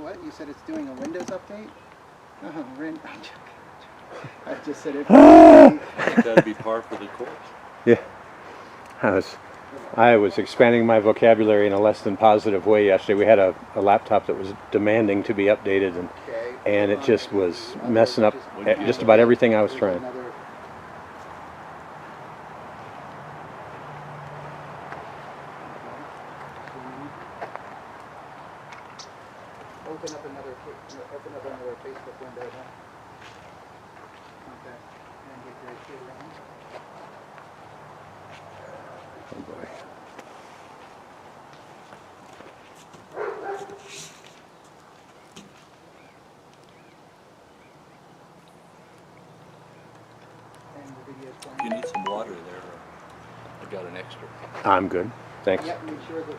What? You said it's doing a Windows update? Oh, I just said it. I think that'd be par for the course. Yeah. I was expanding my vocabulary in a less than positive way yesterday. We had a laptop that was demanding to be updated, and it just was messing up just about everything I was trying. Open up another Facebook window, huh? Okay. And get your key around. Oh boy. And the video's playing. If you need some water there, I got an extra. I'm good. Thanks. Yep, make sure this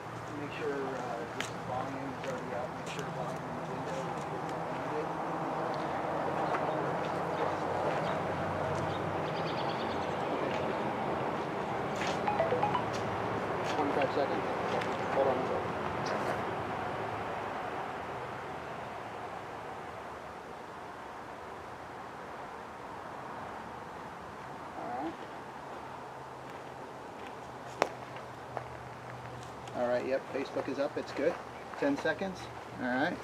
volume is already out. Make sure volume in the window is muted. 25 seconds. Hold on a second. All right, yep, Facebook is up, it's good. 10 seconds, all right.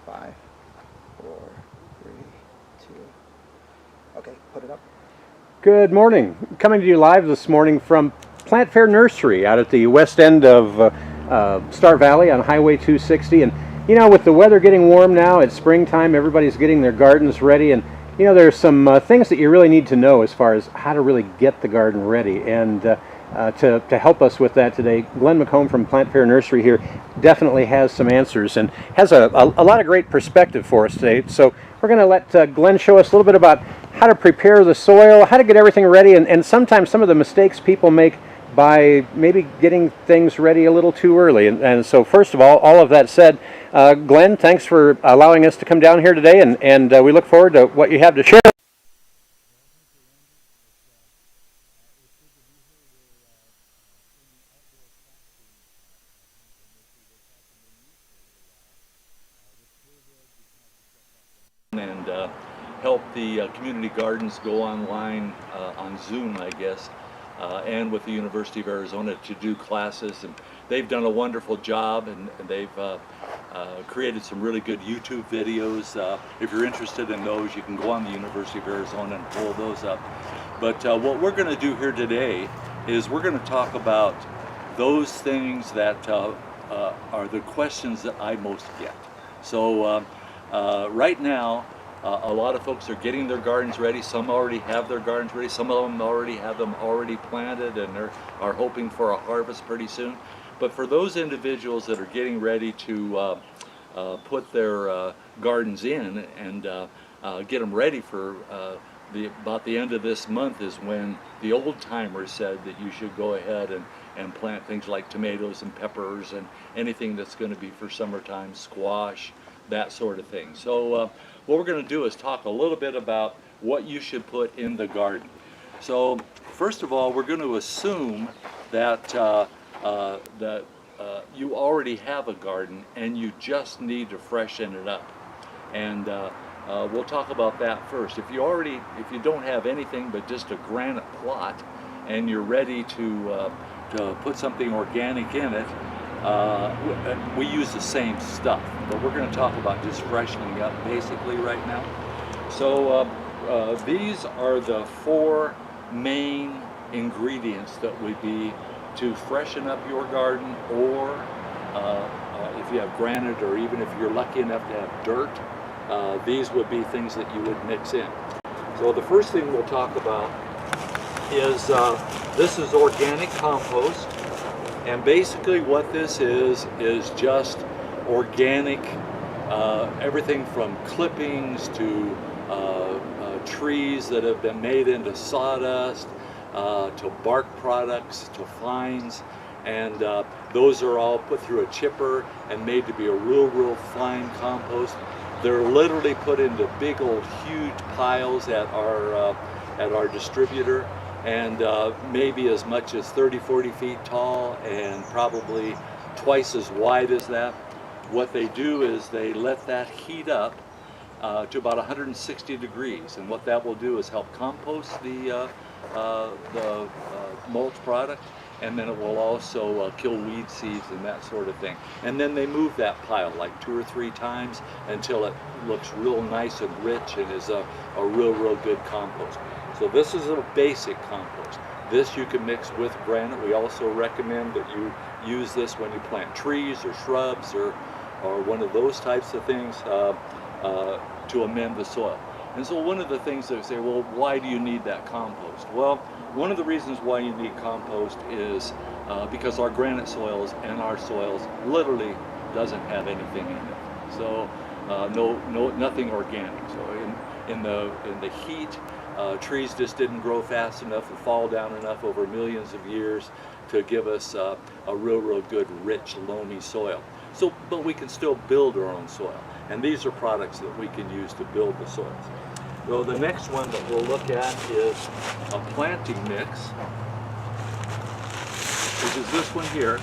5, 4, 3, 2. Okay, put it up. Good morning. Coming to you live this morning from Plant Fair Nursery out at the west end of Star Valley on Highway 260. And you know, with the weather getting warm now, it's springtime, everybody's getting their gardens ready. And you know, there's some things that you really need to know as far as how to really get the garden ready. And to help us with that today, Glenn McComb from Plant Fair Nursery here definitely has some answers and has a lot of great perspective for us today. So we're going to let Glenn show us a little bit about how to prepare the soil, how to get everything ready, and sometimes some of the mistakes people make by maybe getting things ready a little too early. And so first of all of that said, Glenn, thanks for allowing us to come down here today, and we look forward to what you have to share. And help the community gardens go online on Zoom, I guess, and with the University of Arizona to do classes. And they've done a wonderful job, and they've created some really good YouTube videos. If you're interested in those, you can go on the University of Arizona and pull those up. But what we're going to do here today is we're going to talk about those things that are the questions that I most get. So right now, a lot of folks are getting their gardens ready. Some already have their gardens ready. Some of them already have them already planted and are hoping for a harvest pretty soon. But for those individuals that are getting ready to put their gardens in and get them ready for about the end of this month is when the old timers said that you should go ahead and plant things like tomatoes and peppers and anything that's going to be for summertime, squash, that sort of thing. So what we're going to do is talk a little bit about what you should put in the garden. So first of all, we're going to assume that you already have a garden and you just need to freshen it up. And we'll talk about that first. If you don't have anything but just a granite plot and you're ready to put something organic in it, we use the same stuff, but we're going to talk about just freshening up basically right now. So these are the 4 main ingredients that would be to freshen up your garden, or if you have granite, or even if you're lucky enough to have dirt, these would be things that you would mix in. So the first thing we'll talk about is this is organic compost. And basically what this is just organic, everything from clippings to trees that have been made into sawdust, to bark products, to fines. And those are all put through a chipper and made to be a real fine compost. They're literally put into big old huge piles at our distributor, and maybe as much as 30-40 feet tall and probably twice as wide as that. what they do is they let that heat up to about 160 degrees, and what that will do is help compost the mulch product, and then it will also kill weed seeds and that sort of thing. And then they move that pile like 2 or 3 times until it looks real nice and rich and is a real good compost. So this is a basic compost. This you can mix with granite. We also recommend that you use this when you plant trees or shrubs or one of those types of things to amend the soil. And so one of the things they say, well, why do you need that compost? Well, one of the reasons why you need compost is because our granite soils and our soils literally doesn't have anything in it. So nothing organic. So in the heat, trees just didn't grow fast enough and fall down enough over millions of years to give us a real good, rich, loamy soil. So, but we can still build our own soil. And these are products that we can use to build the soils. So the next one that we'll look at is a planting mix, which is this one here.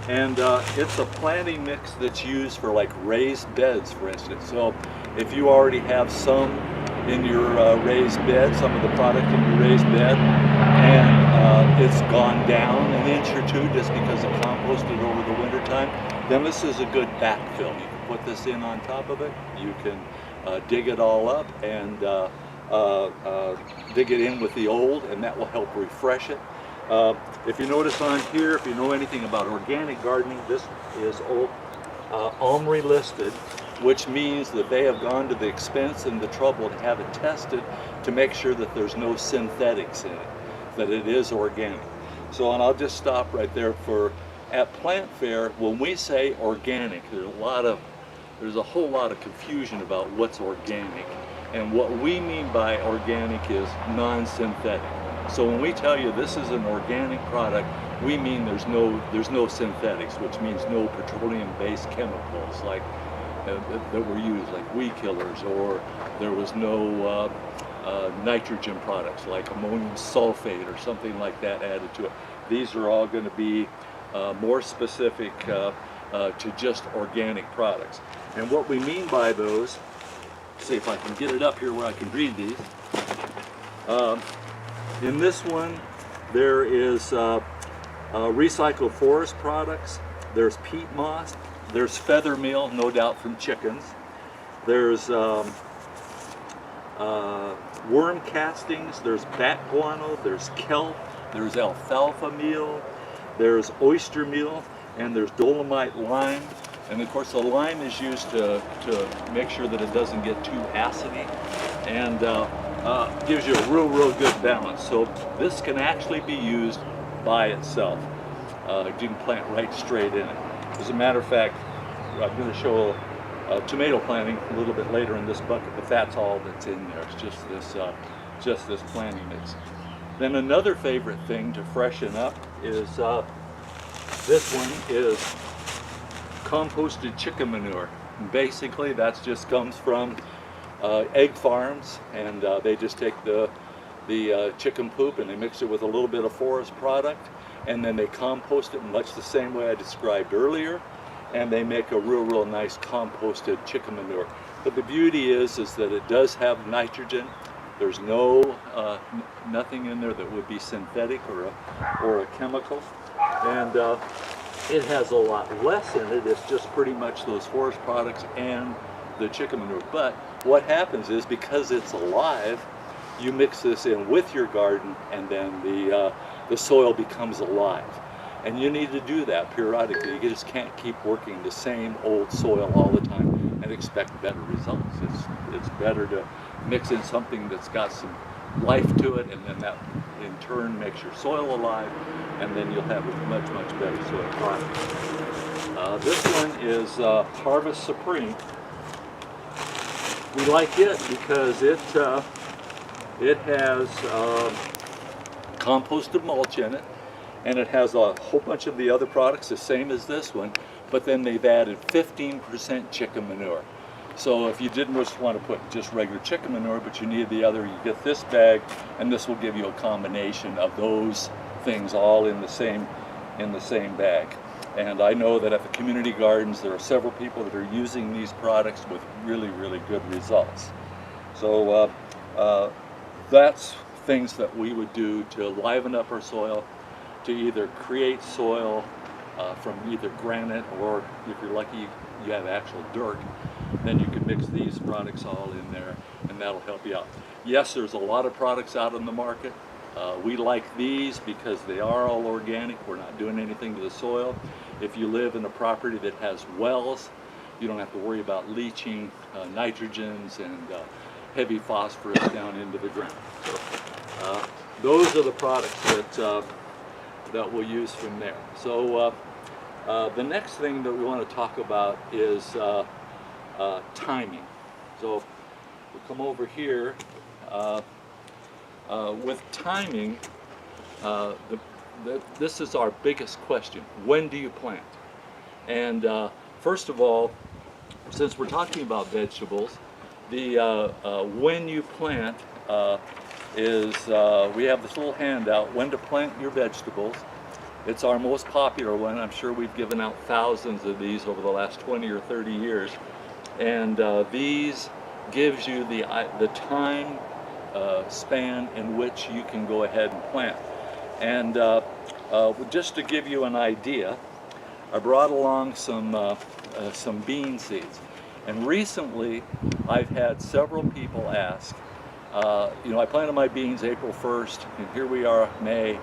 And it's a planting mix that's used for like raised beds, for instance. So if you already have some in your raised bed, some of the product in your raised bed, and it's gone down an inch or 2 just because it composted over the winter time, then this is a good backfill. You can put this in on top of it. You can dig it all up and dig it in with the old, and that will help refresh it. If you notice on here, if you know anything about organic gardening, this is OMRI listed, which means that they have gone to the expense and the trouble to have it tested to make sure that there's no synthetics in it, that it is organic. So, and I'll just stop right there. At Plant Fair, when we say organic, there's a whole lot of confusion about what's organic, and what we mean by organic is non-synthetic. So when we tell you this is an organic product, we mean there's no synthetics, which means no petroleum-based chemicals like that were used, like weed killers, or there was no nitrogen products like ammonium sulfate or something like that added to it. These are all going to be more specific to just organic products. And what we mean by those, see if I can get it up here where I can read these. In this one, there is recycled forest products, there's peat moss, there's feather meal, no doubt from chickens, there's worm castings, there's bat guano, there's kelp, there's alfalfa meal, there's oyster meal, and there's dolomite lime. And of course the lime is used to make sure that it doesn't get too acidy, and gives you a real good balance. So this can actually be used by itself. You can plant right straight in it. As a matter of fact, I'm going to show tomato planting a little bit later in this bucket, but that's all that's in there. It's just this planting mix. Then another favorite thing to freshen up is this one is composted chicken manure. And basically that just comes from egg farms, and they just take the chicken poop and they mix it with a little bit of forest product, and then they compost it in much the same way I described earlier, and they make a real nice composted chicken manure. But the beauty is that it does have nitrogen. There's nothing in there that would be synthetic or a chemical, and it has a lot less in it. It's just pretty much those forest products and the chicken manure. But what happens is, because it's alive, you mix this in with your garden, and then the soil becomes alive. And you need to do that periodically. You just can't keep working the same old soil all the time and expect better results. It's better to mix in something that's got some life to it, and then that in turn makes your soil alive, and then you'll have a much better soil product. This one is Harvest Supreme. We like it because it has composted mulch in it, and it has a whole bunch of the other products the same as this one, but then they've added 15% chicken manure. So if you didn't just want to put just regular chicken manure, but you need the other, you get this bag, and this will give you a combination of those things all in the same bag. And I know that at the community gardens there are several people that are using these products with really, really good results. So that's things that we would do to liven up our soil, to either create soil from either granite, or if you're lucky you have actual dirt, then you can mix these products all in there and that'll help you out. Yes, there's a lot of products out in the market. We like these because they are all organic. We're not doing anything to the soil. If you live in a property that has wells, you don't have to worry about leaching nitrogens and heavy phosphorus down into the ground. So those are the products that we'll use from there. So the next thing that we want to talk about is timing. So we'll come over here. With timing, this is our biggest question. When do you plant? And first of all, since we're talking about vegetables, when you plant is, we have this little handout, when to plant your vegetables. It's our most popular one. I'm sure we've given out thousands of these over the last 20 or 30 years. And these gives you the time span in which you can go ahead and plant. And just to give you an idea, I brought along some bean seeds. And recently I've had several people ask, you know, I planted my beans April 1st, and here we are May,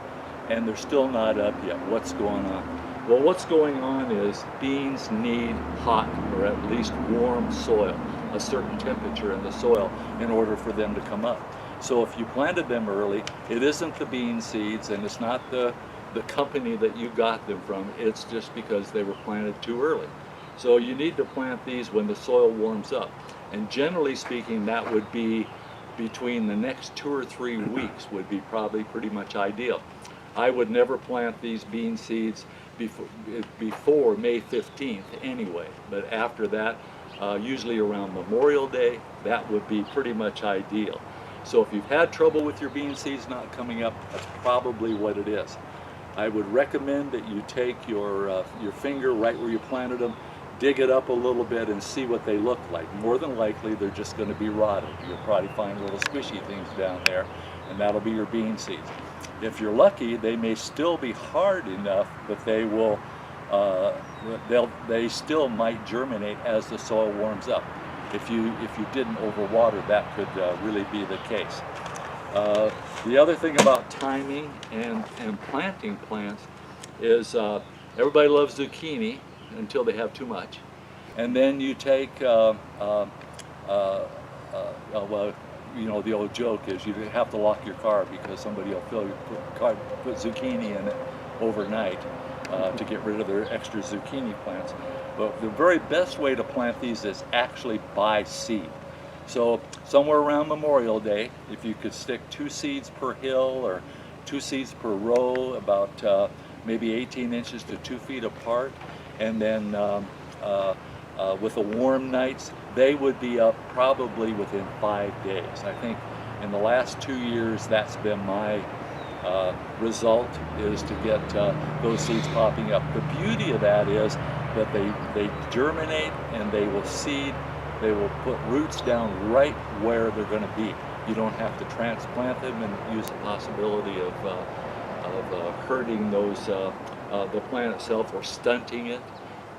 and they're still not up yet. What's going on? Well, what's going on is beans need hot, or at least warm soil, a certain temperature in the soil in order for them to come up. So if you planted them early, it isn't the bean seeds and it's not the company that you got them from, it's just because they were planted too early. So you need to plant these when the soil warms up. And generally speaking, that would be between the next 2 or 3 weeks would be probably pretty much ideal. I would never plant these bean seeds before May 15th anyway, but after that, usually around Memorial Day, that would be pretty much ideal. So if you've had trouble with your bean seeds not coming up, that's probably what it is. I would recommend that you take your finger right where you planted them, dig it up a little bit and see what they look like. More than likely, they're just going to be rotted. You'll probably find little squishy things down there, and that'll be your bean seeds. If you're lucky, they may still be hard enough that they will, they still might germinate as the soil warms up. If you didn't overwater, that could really be the case. The other thing about timing and planting plants is everybody loves zucchini until they have too much, and then you take well, you know, the old joke is you have to lock your car because somebody will put zucchini in it overnight to get rid of their extra zucchini plants. But the very best way to plant these is actually by seed. So somewhere around Memorial Day, if you could stick 2 seeds per hill or 2 seeds per row, about maybe 18 inches to 2 feet apart, and then with the warm nights, they would be up probably within 5 days. I think in the last 2 years, that's been my result, is to get those seeds popping up. The beauty of that is that they germinate and they will seed. They will put roots down right where they're going to be. You don't have to transplant them and use the possibility of hurting those the plant itself or stunting it.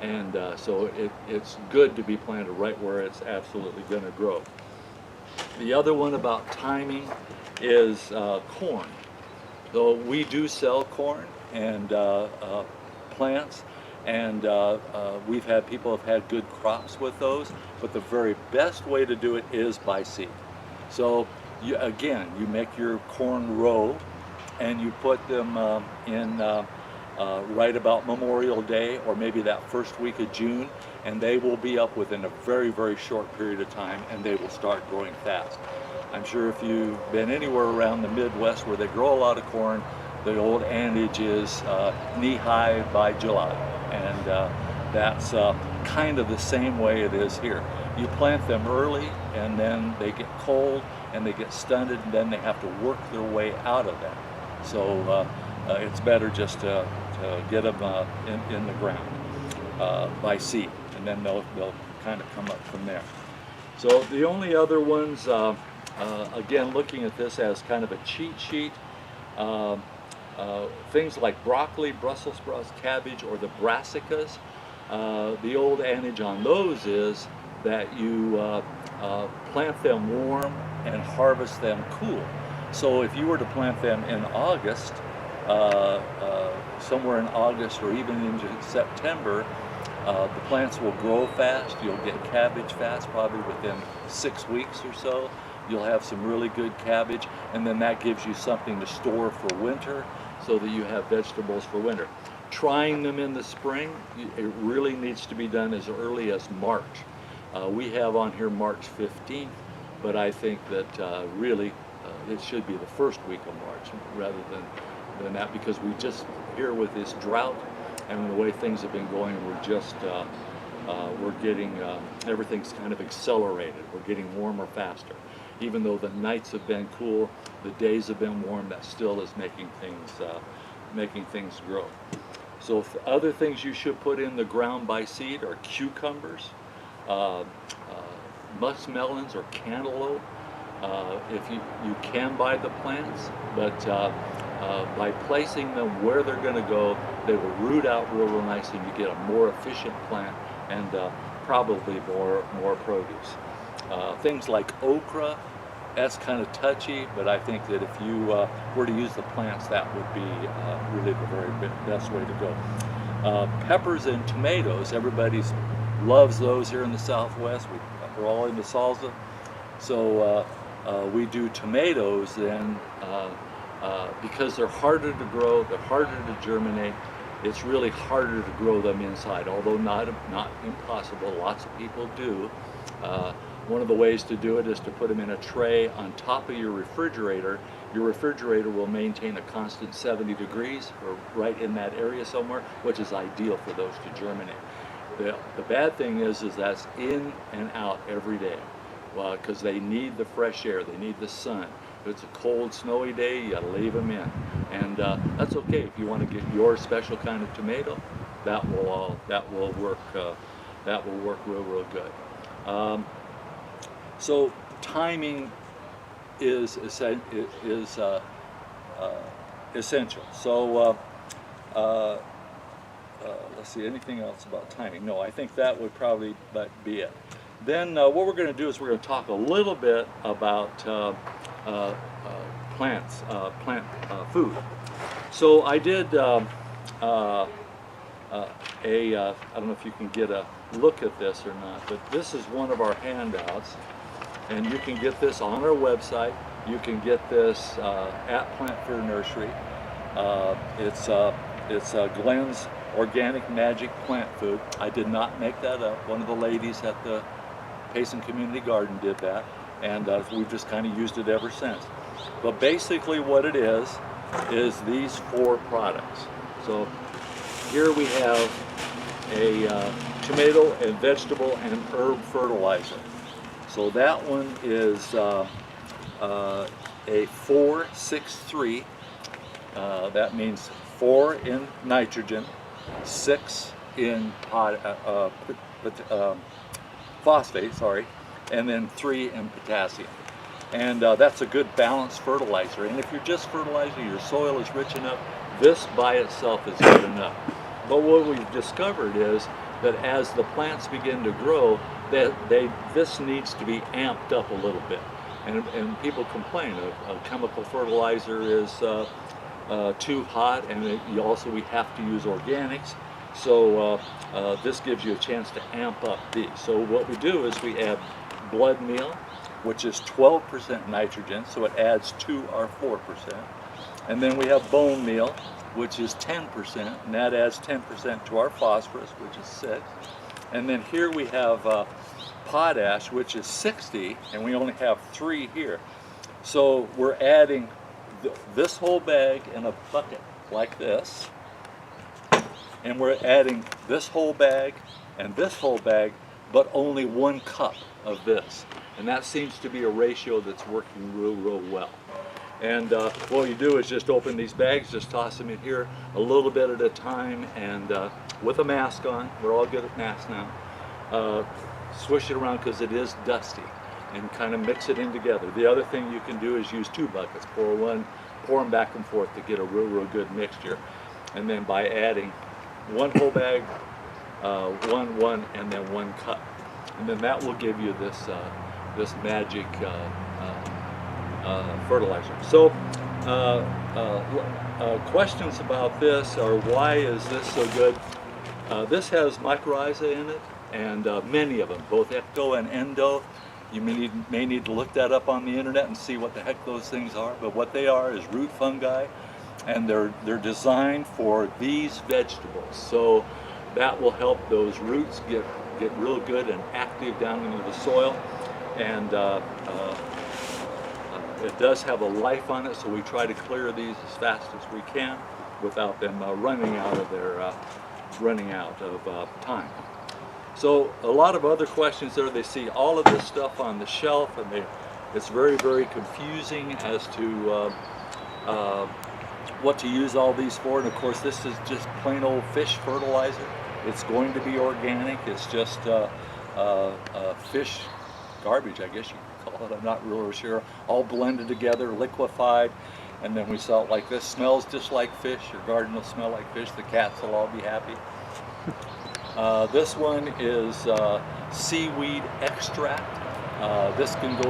And so it's good to be planted right where it's absolutely going to grow. The other one about timing is corn. So we do sell corn and plants, and we've had people have had good crops with those, but the very best way to do it is by seed. So you make your corn row and you put them in right about Memorial Day or maybe that first week of June, and they will be up within a very, very short period of time, and they will start growing fast. I'm sure if you've been anywhere around the Midwest where they grow a lot of corn, the old adage is knee-high by July, and that's kind of the same way it is here. You plant them early, and then they get cold, and they get stunted, and then they have to work their way out of that. So it's better just to get them in the ground by seed, and then they'll kind of come up from there. So the only other ones, again, looking at this as kind of a cheat sheet, things like broccoli, Brussels sprouts, cabbage, or the brassicas. The old adage on those is that you plant them warm and harvest them cool. So if you were to plant them in August, somewhere in August or even into September, the plants will grow fast. You'll get cabbage fast, probably within 6 weeks or so. You'll have some really good cabbage, and then that gives you something to store for winter so that you have vegetables for winter. Trying them in the spring, it really needs to be done as early as March. We have on here March 15th, but I think that really it should be the first week of March rather than that, because we just here with this drought and the way things have been going, we're getting everything's kind of accelerated. We're getting warmer faster. Even though the nights have been cool, the days have been warm, that still is making things grow. So other things you should put in the ground by seed are cucumbers, muskmelons or cantaloupe. If you can buy the plants, but by placing them where they're going to go, they will root out real nice, and you get a more efficient plant and probably more produce. Things like okra, that's kind of touchy, but I think that if you were to use the plants, that would be really the very best way to go. Peppers and tomatoes, everybody loves those here in the Southwest. We're all into salsa, so we do tomatoes then because they're harder to grow, they're harder to germinate. It's really harder to grow them inside, although not impossible. Lots of people do. One of the ways to do it is to put them in a tray on top of your refrigerator. Your refrigerator will maintain a constant 70 degrees, or right in that area somewhere, which is ideal for those to germinate. The bad thing is that's in and out every day, because they need the fresh air, they need the sun. If it's a cold, snowy day, you gotta leave them in, and that's okay. If you want to get your special kind of tomato, that will work real good. So timing is essential. So let's see, anything else about timing? No, I think that would probably be it. Then what we're going to do is we're going to talk a little bit about plants, plant food. So I did I don't know if you can get a look at this or not, but this is one of our handouts, and you can get this on our website. You can get this at Plant Fair Nursery. It's Glenn's Organic Magic Plant Food. I did not make that up. One of the ladies at the Payson Community Garden did that, and we've just kind of used it ever since. But basically what it is these 4 products. So here we have a tomato and vegetable and herb fertilizer. So that one is a 4-6-3. That means 4 in nitrogen, 6 in phosphate, and then 3 in potassium. And that's a good balanced fertilizer. And if you're just fertilizing, your soil is rich enough, this by itself is good enough. But what we've discovered is that as the plants begin to grow, this needs to be amped up a little bit. And people complain a chemical fertilizer is too hot, and we have to use organics. So this gives you a chance to amp up these. So what we do is we add blood meal, which is 12% nitrogen, so it adds to our 4%. And then we have bone meal, which is 10%, and that adds 10% to our phosphorus, which is 6. And then here we have potash, which is 60, and we only have 3 here. So we're adding this whole bag in a bucket like this, and we're adding this whole bag and this whole bag, but only 1 cup of this. And that seems to be a ratio that's working real well. And what you do is just open these bags, just toss them in here a little bit at a time, and with a mask on, we're all good at masks now, swish it around because it is dusty, and kind of mix it in together. The other thing you can do is use 2 buckets, pour them back and forth to get a real good mixture. And then by adding 1 whole bag, one, and then 1 cup. And then that will give you this, this magic fertilizer. So questions about this are, why is this so good? This has mycorrhiza in it, and many of them, both ecto and endo. You may need to look that up on the internet and see what the heck those things are, but what they are is root fungi, and they're designed for these vegetables. So that will help those roots get real good and active down into the soil, and it does have a life on it, so we try to clear these as fast as we can without them running out of time. So a lot of other questions there. They see all of this stuff on the shelf, and it's very confusing as to what to use all these for. And of course, this is just plain old fish fertilizer. It's going to be organic. It's just fish garbage, I guess you could call it. I'm not really sure. All blended together, liquefied, and then we sell it like this. Smells just like fish. Your garden will smell like fish. The cats will all be happy. This one is seaweed extract. This can be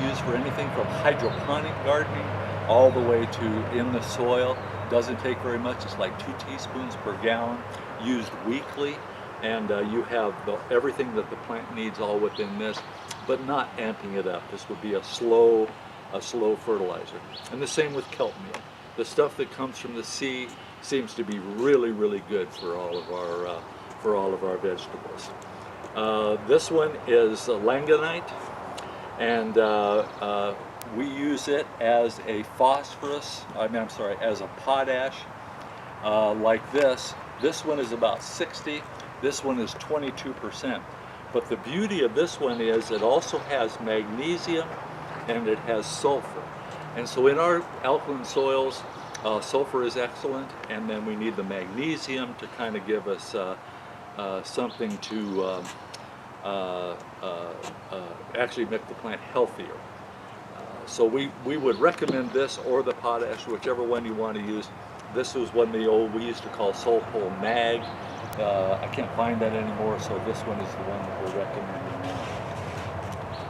used for anything from hydroponic gardening all the way to in the soil. Doesn't take very much. It's like 2 teaspoons per gallon, used weekly, and you have everything that the plant needs all within this, but not amping it up. This would be a slow fertilizer. And the same with kelp meal. The stuff that comes from the sea seems to be really good for all of our vegetables. This one is Langanite, and we use it as a phosphorus, as a potash, like this. This one is about 60, this one is 22%. But the beauty of this one is it also has magnesium and it has sulfur. And so in our alkaline soils, sulfur is excellent, and then we need the magnesium to kind of give us something to actually make the plant healthier. So we would recommend this or the potash, whichever one you want to use. This was one we used to call Sulfur Mag. I can't find that anymore, so this one is the one that we're recommending now.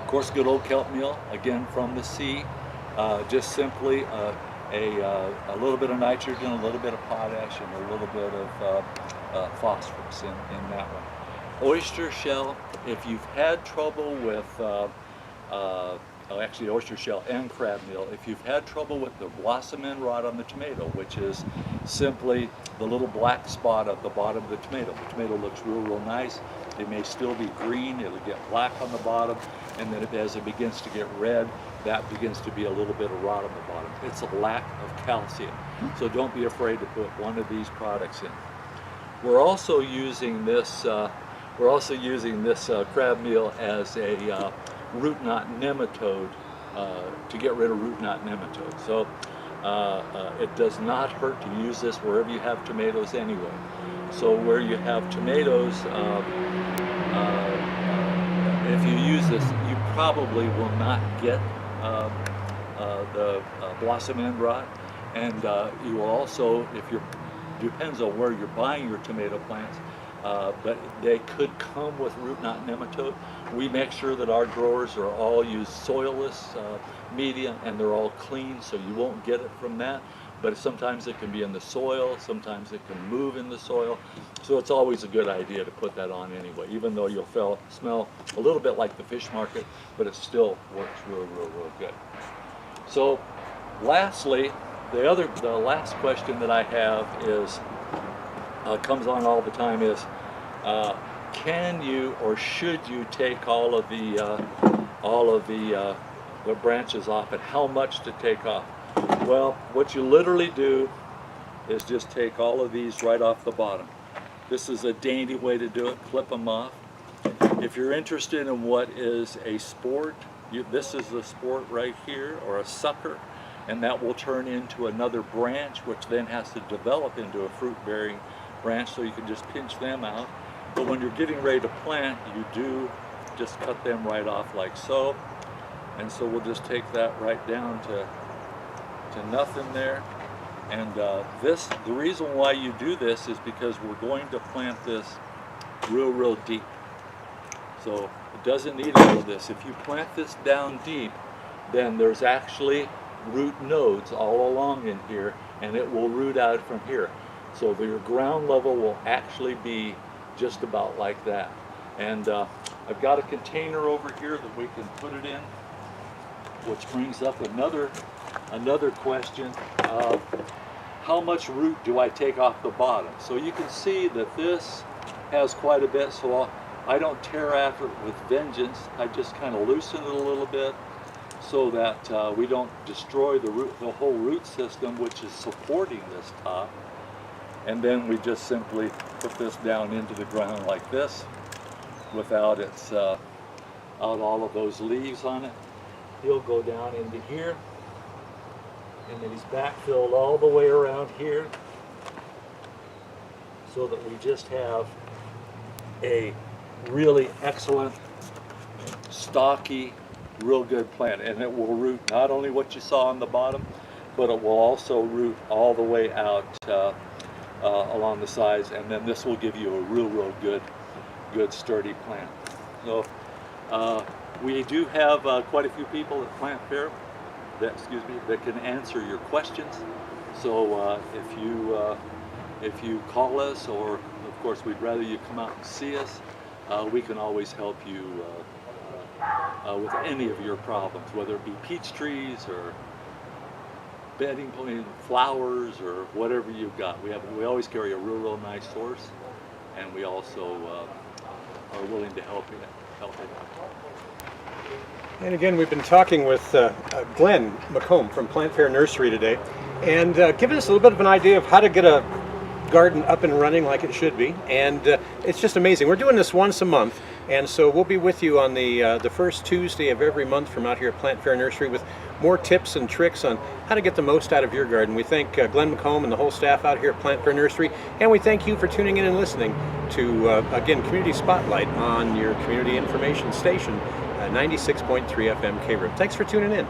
Of course, good old kelp meal, again from the sea. Just simply a little bit of nitrogen, a little bit of potash, and a little bit of phosphorus in that one. Oyster shell, if you've had trouble with, actually oyster shell and crab meal, if you've had trouble with the blossom end rot on the tomato, which is simply the little black spot at the bottom of the tomato looks real nice. It may still be green, it'll get black on the bottom, and then as it begins to get red, that begins to be a little bit of rot on the bottom. It's a lack of calcium. So don't be afraid to put one of these products in. We're also using this crab meal as a root knot nematode, to get rid of root knot nematodes. So it does not hurt to use this wherever you have tomatoes anyway. So where you have tomatoes, if you use this, you probably will not get the blossom end rot, and you will also, depends on where you're buying your tomato plants, but they could come with root knot nematode. We make sure that our growers are all use soilless media, and they're all clean, so you won't get it from that. But sometimes it can be in the soil, sometimes it can move in the soil. So it's always a good idea to put that on anyway, even though you'll smell a little bit like the fish market, but it still works real good. So lastly, the last question that I have is, comes on all the time, is can you or should you take all of the branches off, and how much to take off? Well, what you literally do is just take all of these right off the bottom. This is a dainty way to do it, clip them off. If you're interested in what is a sport, this is the sport right here, or a sucker. and that will turn into another branch, which then has to develop into a fruit-bearing branch, so you can just pinch them out. But when you're getting ready to plant, you do just cut them right off like so. And so we'll just take that right down to nothing there. And the reason why you do this is because we're going to plant this real deep. So it doesn't need all of this. If you plant this down deep, then there's actually root nodes all along in here, and it will root out from here. So your ground level will actually be just about like that. And I've got a container over here that we can put it in, which brings up another question of how much root do I take off the bottom. So you can see that this has quite a bit, so I don't tear after it with vengeance. I just kind of loosen it a little bit so that we don't destroy the whole root system, which is supporting this top. And then we just simply put this down into the ground like this without out all of those leaves on it. He'll go down into here, and then he's backfilled all the way around here so that we just have a really excellent, stocky, real good plant. And it will root not only what you saw on the bottom, but it will also root all the way out along the sides, and then this will give you a real good sturdy plant. So we do have quite a few people at Plant Fair that can answer your questions. So if you call us, or of course we'd rather you come out and see us, we can always help you with any of your problems, whether it be peach trees or bedding, flowers, or whatever you've got. We always carry a real nice horse, and we also are willing to help you out. And again, we've been talking with Glenn McComb from Plant Fair Nursery today, and giving us a little bit of an idea of how to get a garden up and running like it should be. And it's just amazing. We're doing this once a month, and so we'll be with you on the first Tuesday of every month from out here at Plant Fair Nursery with more tips and tricks on how to get the most out of your garden. We thank Glenn McComb and the whole staff out here at Plant Fair Nursery, and we thank you for tuning in and listening to, again, Community Spotlight on your community information station, 96.3 FM KRIM. Thanks for tuning in.